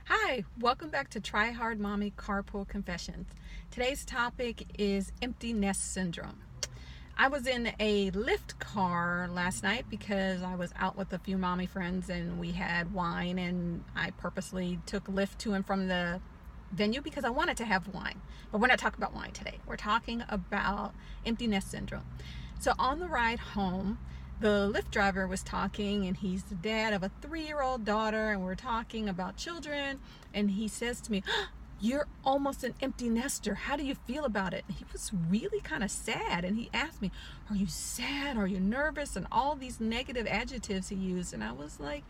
Hi, welcome back to Try Hard Mommy Carpool Confessions. Today's topic is empty nest syndrome. I was in a Lyft car last night because I was out with a few mommy friends and we had wine, and I purposely took Lyft to and from the venue because I wanted to have wine. But we're not talking about wine today. We're talking about empty nest syndrome. So on the ride home, the Lyft driver was talking, and he's the dad of a 3-year-old daughter, and we're talking about children, and he says to me, "You're almost an empty nester. How do you feel about it?" And he was really kind of sad, and he asked me, "Are you sad? Are you nervous?" And all these negative adjectives he used, and I was like,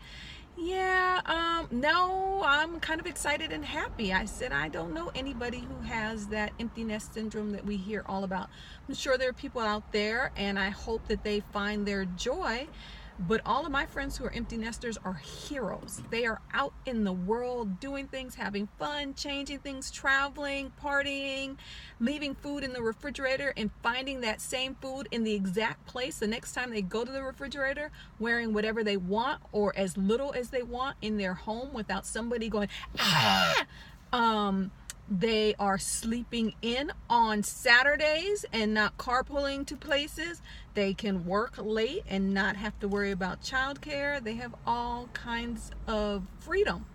no, I'm kind of excited and happy. I said, I don't know anybody who has that empty nest syndrome that we hear all about. I'm sure there are people out there, and I hope that they find their joy. But all of my friends who are empty nesters are heroes. They are out in the world doing things, having fun, changing things, traveling, partying, leaving food in the refrigerator and finding that same food in the exact place the next time they go to the refrigerator, wearing whatever they want or as little as they want in their home without somebody going, "Ah!" They are sleeping in on Saturdays and not carpooling to places. They can work late and not have to worry about childcare. They have all kinds of freedom.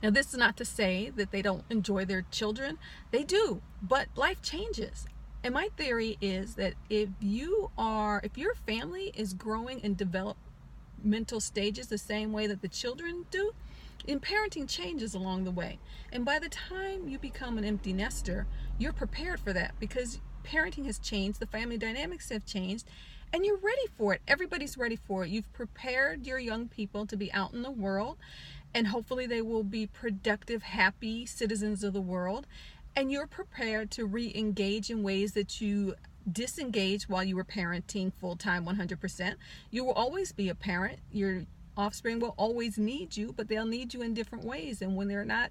Now, this is not to say that they don't enjoy their children. They do, but life changes. And my theory is that if your family is growing in developmental stages the same way that the children do, and parenting changes along the way. And by the time you become an empty nester, you're prepared for that because parenting has changed, the family dynamics have changed, and you're ready for it. Everybody's ready for it. You've prepared your young people to be out in the world, and hopefully they will be productive, happy citizens of the world. And you're prepared to re-engage in ways that you disengage while you were parenting full-time 100%. You will always be a parent. Your offspring will always need you, but they'll need you in different ways. And when they're not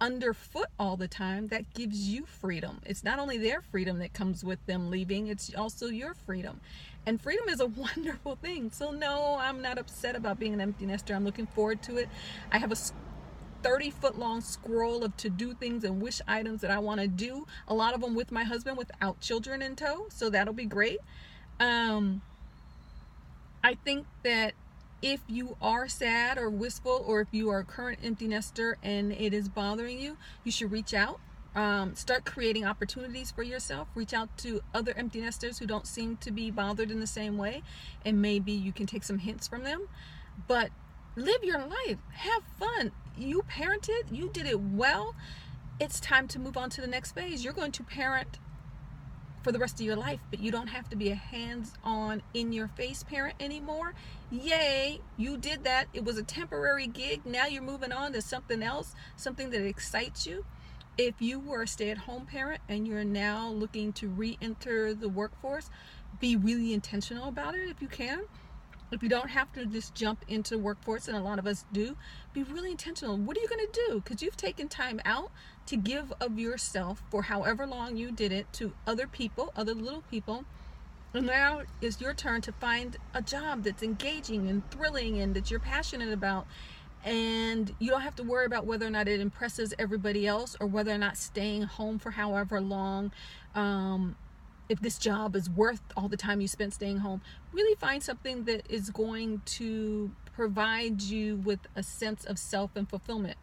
underfoot all the time, that gives you freedom. It's not only their freedom that comes with them leaving, it's also your freedom. And freedom is a wonderful thing. So no, I'm not upset about being an empty nester. I'm looking forward to it. I have a 30-foot long scroll of to-do things and wish items that I want to do, a lot of them with my husband without children in tow, so that'll be great. I think that if you are sad or wistful, or if you are a current empty nester and it is bothering you, you should reach out. Start creating opportunities for yourself. Reach out to other empty nesters who don't seem to be bothered in the same way, and maybe you can take some hints from them. But live your life. Have fun. You parented. You did it well. It's time to move on to the next phase. You're going to parent for the rest of your life, but you don't have to be a hands-on, in-your-face parent anymore. Yay, you did that. It was a temporary gig. Now you're moving on to something else, something that excites you. If you were a stay-at-home parent and you're now looking to re-enter the workforce, be really intentional about it if you can. If you don't have to just jump into the workforce, and a lot of us do, be really intentional. What are you going to do? Because you've taken time out to give of yourself for however long you did it to other people, other little people. And now it's your turn to find a job that's engaging and thrilling and that you're passionate about. And you don't have to worry about whether or not it impresses everybody else, or whether or not staying home for however long, if this job is worth all the time you spent staying home. Really find something that is going to provide you with a sense of self and fulfillment.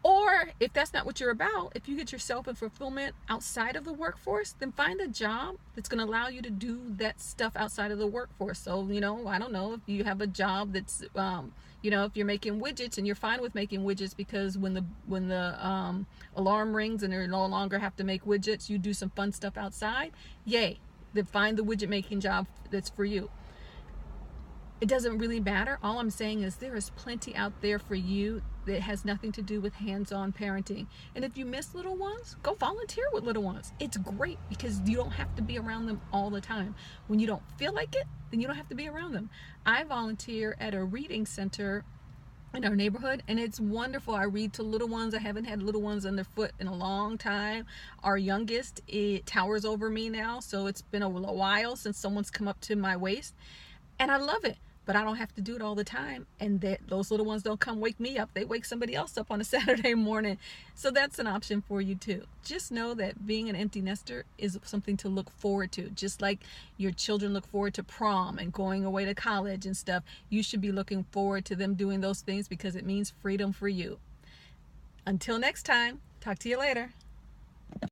Or if that's not what you're about, if you get your self and fulfillment outside of the workforce, then find a job that's going to allow you to do that stuff outside of the workforce. So, I don't know, if you have a job that's, if you're making widgets and you're fine with making widgets because when the alarm rings and you no longer have to make widgets, you do some fun stuff outside, yay, then find the widget making job that's for you. It doesn't really matter. All I'm saying is there is plenty out there for you that has nothing to do with hands-on parenting. And if you miss little ones, go volunteer with little ones. It's great because you don't have to be around them all the time. When you don't feel like it, then you don't have to be around them. I volunteer at a reading center in our neighborhood, and it's wonderful. I read to little ones. I haven't had little ones underfoot in a long time. Our youngest, it towers over me now, so it's been a while since someone's come up to my waist. And I love it. but I don't have to do it all the time. And those little ones don't come wake me up. They wake somebody else up on a Saturday morning. So that's an option for you too. Just know that being an empty nester is something to look forward to. Just like your children look forward to prom and going away to college and stuff, you should be looking forward to them doing those things because it means freedom for you. Until next time, talk to you later.